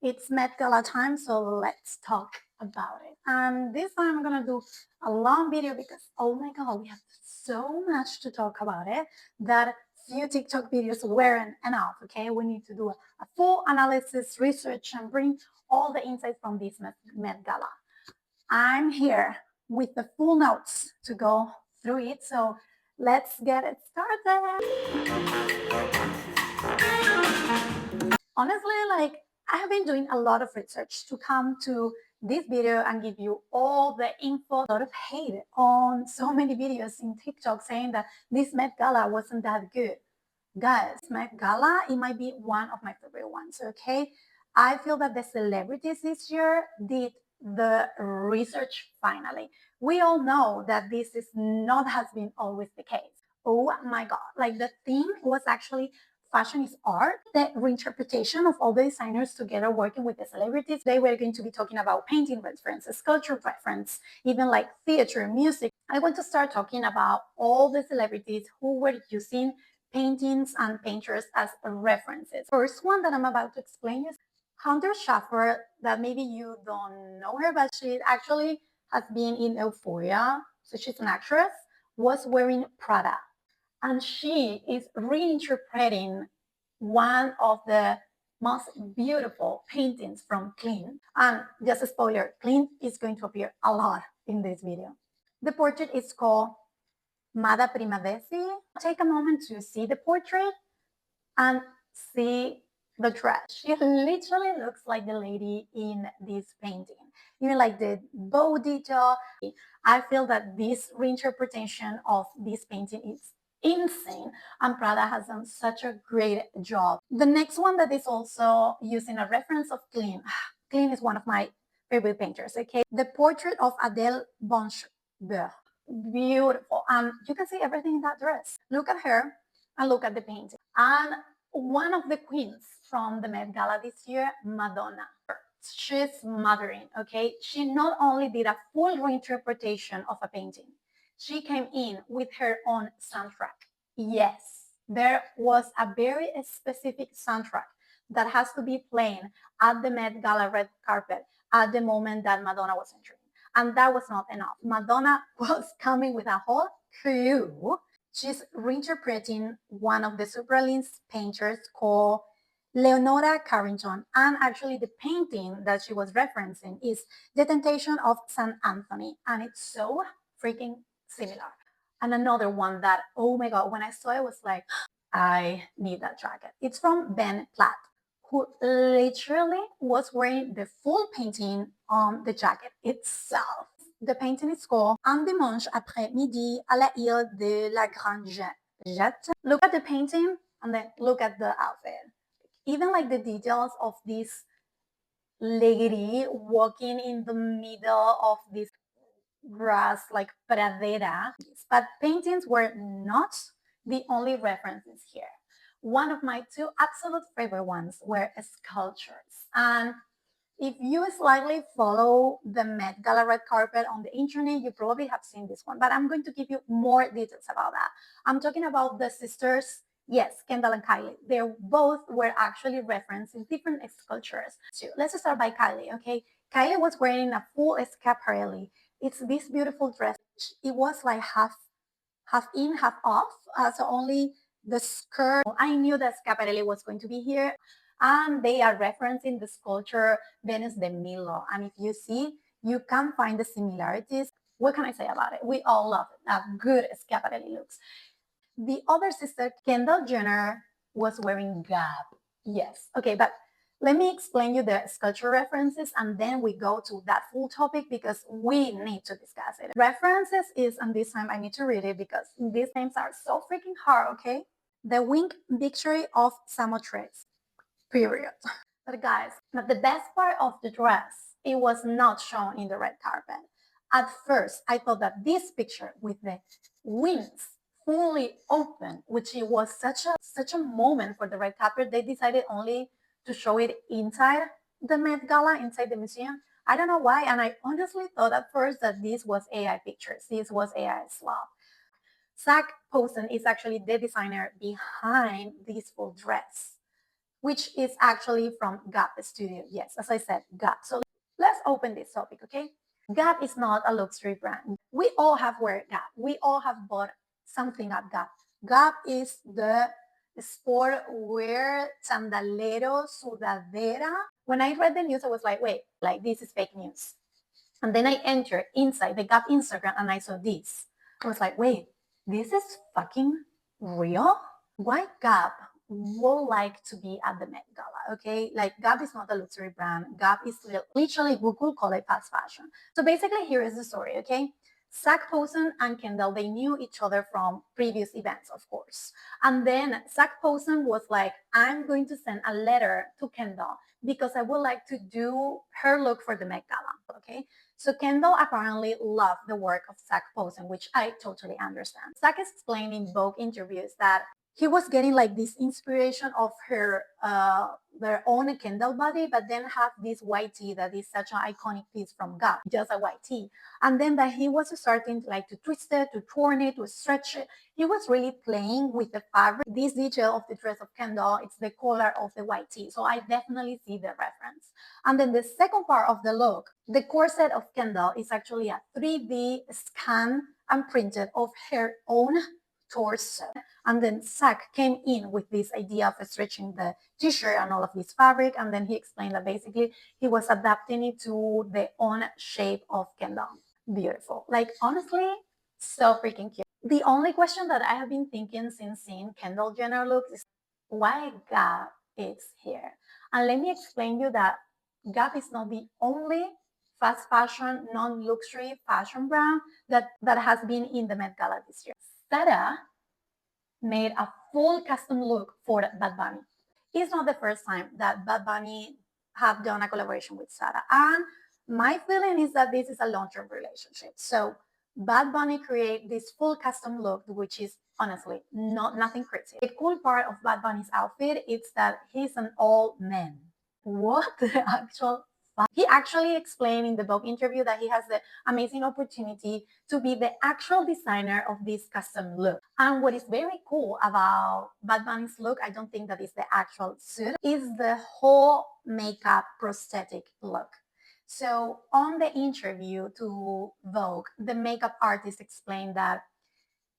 It's Met Gala time, so let's talk about it. And this time I'm gonna do a long video because oh my god, we have so much to talk about it that few TikTok videos weren't enough. Okay, we need to do a full analysis, research, and bring all the insights from this Met Gala. I'm here with the full notes to go through it, so let's get it started. Honestly, like I have been doing a lot of research to come to this video and give you all the info. A lot of hate on so many videos in TikTok saying that this Met Gala wasn't that good. Guys, Met Gala, it might be one of my favorite ones, okay? I feel that the celebrities this year did the research finally. We all know that this is not has been always the case. Oh my god, like the theme was actually fashion is art, the reinterpretation of all the designers together working with the celebrities. They were going to be talking about painting references, sculpture reference, even like theater, music. I want to start talking about all the celebrities who were using paintings and painters as references. First one that I'm about to explain is Hunter Schafer, that maybe you don't know her, but she actually has been in Euphoria, so she's an actress, was wearing Prada. And she is reinterpreting one of the most beautiful paintings from Clint. And just a spoiler, Clint is going to appear a lot in this video. The portrait is called Mada Primavesi. Take a moment to see the portrait and see the dress. She literally looks like the lady in this painting. Even like the bow detail. I feel that this reinterpretation of this painting is insane, and Prada has done such a great job. The next one that is also using a reference of Klein. Klein is one of my favorite painters, okay? The portrait of Adele Bonchbeur. Beautiful. You can see everything in that dress. Look at her and look at the painting. And one of the queens from the Met Gala this year, Madonna. She's mothering, okay? She not only did a full reinterpretation of a painting, she came in with her own soundtrack. Yes, there was a very specific soundtrack that has to be playing at the Met Gala red carpet at the moment that Madonna was entering. And that was not enough. Madonna was coming with a whole crew. She's reinterpreting one of the Surrealist painters called Leonora Carrington. And actually, the painting that she was referencing is The Temptation of St. Anthony. And it's so freaking similar. And another one that, oh my God, when I saw it, I was like, I need that jacket. It's from Ben Platt, who literally was wearing the full painting on the jacket itself. The painting is called Un dimanche après-midi à la île de la Grande Jette. Look at the painting and then look at the outfit. Even like the details of this lady walking in the middle of this grass like pradera. But paintings were not the only references here. One of my two absolute favorite ones were sculptures. And if you slightly follow the Met Gala red carpet on the internet, you probably have seen this one, but I'm going to give you more details about that. I'm talking about the sisters, yes, Kendall and Kylie. They both were actually referenced in different sculptures. So let's start by Kylie, okay? Kylie was wearing a full schiaparelli. It's this beautiful dress. It was like half in, half off, so only the skirt. I knew that Schiaparelli was going to be here, and they are referencing the sculpture Venus de Milo. And if you see, you can find the similarities. What can I say about it? We all love it. How good Schiaparelli looks. The other sister, Kendall Jenner, was wearing Gap. Yes. Okay, but let me explain you the sculpture references and then we go to that full topic because we need to discuss it. References is, and this time I need to read it because these names are so freaking hard, okay? The Winged Victory of Samothrace, period. But guys, the best part of the dress, it was not shown in the red carpet. At first, I thought that this picture with the wings fully open, which it was such a moment for the red carpet, they decided only to show it inside the Met Gala, inside the museum. I don't know why, and I honestly thought at first that this was AI pictures. This was AI swap. Zach Posen is actually the designer behind this full dress. which is actually from Gap Studio. Yes, as I said, Gap. So let's open this topic, okay? Gap is not a luxury brand. We all have wear Gap. We all have bought something at Gap. Gap is the sport wear, sandalero, sudadera. When I read the news, I was like, wait, like this is fake news. And then I entered inside the Gap Instagram and I saw this. I was like, wait, this is fucking real? Why Gap would like to be at the Met Gala, okay? Like Gap is not a luxury brand. Gap is literally, we could call it fast fashion. So basically here is the story, okay? Zach Posen and Kendall, they knew each other from previous events, of course. And then Zach Posen was like, I'm going to send a letter to Kendall because I would like to do her look for the Met Gala, okay? So Kendall apparently loved the work of Zach Posen, which I totally understand. Zach explained in Vogue interviews that he was getting like this inspiration of her their own Kendall body, but then have this white tee that is such an iconic piece from Gap, just a white tee. And then that he was starting to like to twist it, to torn it, to stretch it. He was really playing with the fabric. This detail of the dress of Kendall, it's the color of the white tee. So I definitely see the reference. And then the second part of the look, the corset of Kendall is actually a 3D scan and printed of her own torso. And then Zach came in with this idea of stretching the t-shirt and all of this fabric. And then he explained that basically he was adapting it to the own shape of Kendall. Beautiful. Like honestly, so freaking cute. The only question that I have been thinking since seeing Kendall Jenner looks is why Gap is here. And let me explain you that Gap is not the only fast fashion, non-luxury fashion brand that has been in the Met Gala this year. Zara made a full custom look for Bad Bunny. It's not the first time that Bad Bunny have done a collaboration with Zara. And my feeling is that this is a long-term relationship. So Bad Bunny create this full custom look, which is honestly nothing crazy. The cool part of Bad Bunny's outfit is that he's an all man. What the actual he actually explained in the Vogue interview that he has the amazing opportunity to be the actual designer of this custom look. And what is very cool about Bad Bunny's look, I don't think that is the actual suit, is the whole makeup prosthetic look. So on the interview to Vogue, the makeup artist explained that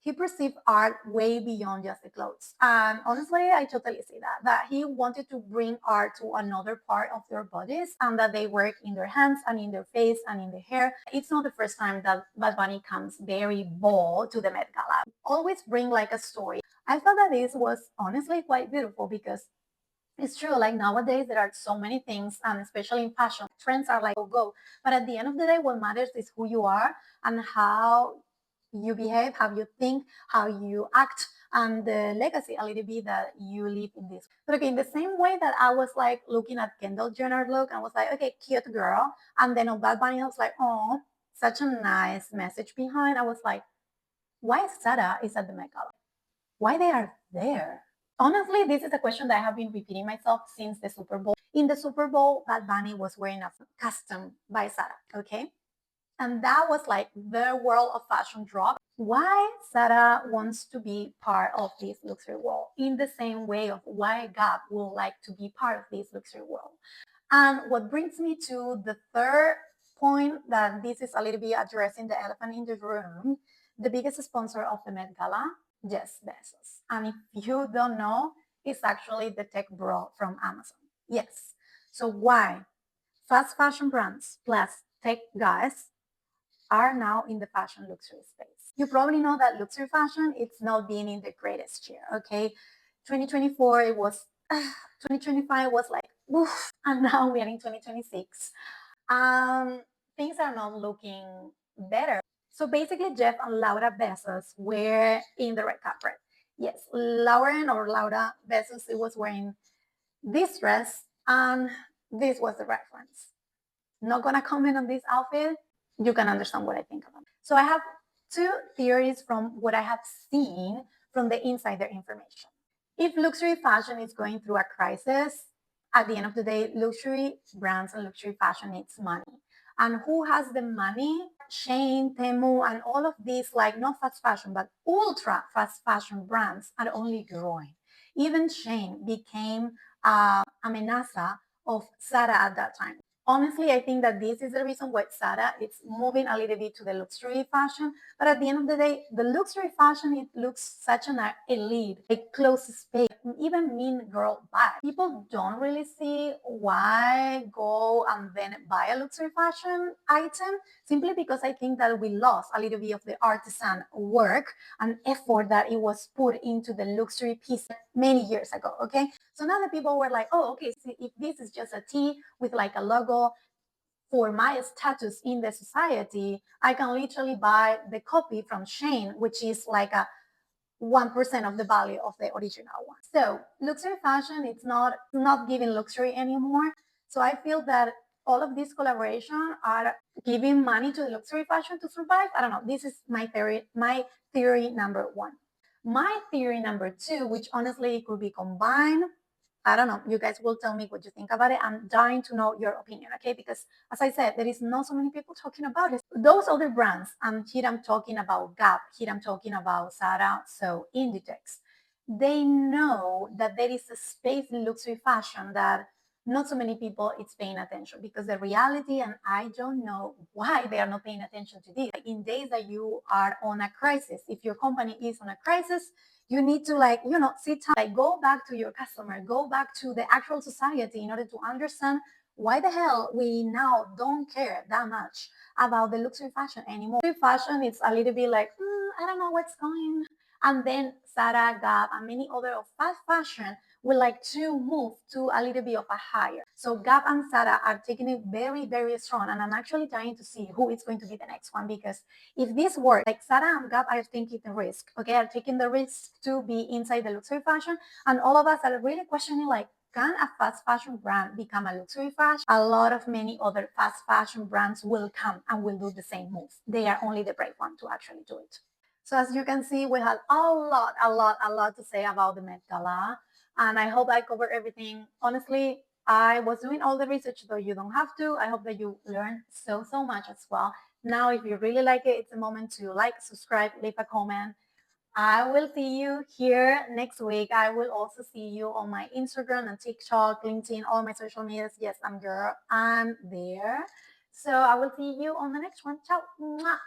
he perceived art way beyond just the clothes. And honestly, I totally see that he wanted to bring art to another part of their bodies and that they work in their hands and in their face and in their hair. It's not the first time that Bad Bunny comes very bold to the Met Gala. Always bring like a story. I thought that this was honestly quite beautiful because it's true, like nowadays there are so many things, and especially in fashion, trends are like go. But at the end of the day, what matters is who you are and how you behave, how you think, how you act, and the legacy a little bit that you live in this. But okay, in the same way that I was like looking at Kendall Jenner look, I was like, okay, cute girl. And then on Bad Bunny, I was like, oh, such a nice message behind. I was like, why Sarah is at the Met Gala? Why they are there? Honestly, this is a question that I have been repeating myself since the Super Bowl. In the Super Bowl, Bad Bunny was wearing a custom by Zara, okay? And that was like the world of fashion drop. Why Zara wants to be part of this luxury world in the same way of why Gap will like to be part of this luxury world. And what brings me to the third point that this is a little bit addressing the elephant in the room, the biggest sponsor of the Met Gala, Jeff Bezos. And if you don't know, it's actually the tech bro from Amazon. Yes. So why fast fashion brands plus tech guys are now in the fashion luxury space? You probably know that luxury fashion, it's not been in the greatest year, okay? 2024, it was, 2025 was like, woof, and now we are in 2026. Things are not looking better. So basically, Jeff and Laura Bezos were in the red carpet. Yes, Lauren or Laura Bezos, it was wearing this dress, and this was the reference. Not gonna comment on this outfit. You can understand what I think about it. So I have two theories from what I have seen from the insider information. If luxury fashion is going through a crisis, at the end of the day, luxury brands and luxury fashion needs money. And who has the money? Shane, Temu, and all of these, like not fast fashion, but ultra fast fashion brands are only growing. Even Shane became amenaza of Zara at that time. Honestly, I think that this is the reason why Zara is moving a little bit to the luxury fashion. But at the end of the day, the luxury fashion, it looks such an elite, like close space, even mean girl bag. People don't really see why go and then buy a luxury fashion item, simply because I think that we lost a little bit of the artisan work and effort that it was put into the luxury piece many years ago. Okay. So now the people were like, oh, okay, see, if this is just a tee with like a logo for my status in the society, I can literally buy the copy from Shane, which is like a 1% of the value of the original one. So luxury fashion, it's not giving luxury anymore. So I feel that all of these collaboration are giving money to the luxury fashion to survive. I don't know. This is my theory number one. My theory number two, which honestly could be combined, I don't know. You guys will tell me what you think about it. I'm dying to know your opinion, okay? Because as I said, there is not so many people talking about it. Those other brands, here I'm talking about Gap, here I'm talking about Zara, so Inditex, they know that there is a space in luxury fashion that not so many people is paying attention, because the reality, and I don't know why they are not paying attention to this. In days that you are on a crisis, if your company is on a crisis, you need to sit down, like go back to your customer, go back to the actual society in order to understand why the hell we now don't care that much about the luxury fashion anymore. Luxury fashion is a little bit like, I don't know what's going. And then Zara, Gap, and many other of fast fashion would like to move to a little bit of a higher. So Gap and Zara are taking it very, very strong. And I'm actually trying to see who is going to be the next one, because if this works, like Zara and Gap are taking the risk, okay, are taking the risk to be inside the luxury fashion. And all of us are really questioning, like, can a fast fashion brand become a luxury fashion? A lot of many other fast fashion brands will come and will do the same move. They are only the brave one to actually do it. So as you can see, we had a lot to say about the Met Gala. And I hope I covered everything. Honestly, I was doing all the research, though you don't have to. I hope that you learned so much as well. Now, if you really like it, it's a moment to like, subscribe, leave a comment. I will see you here next week. I will also see you on my Instagram and TikTok, LinkedIn, all my social medias. Yes, I'm there. So I will see you on the next one. Ciao. Mwah.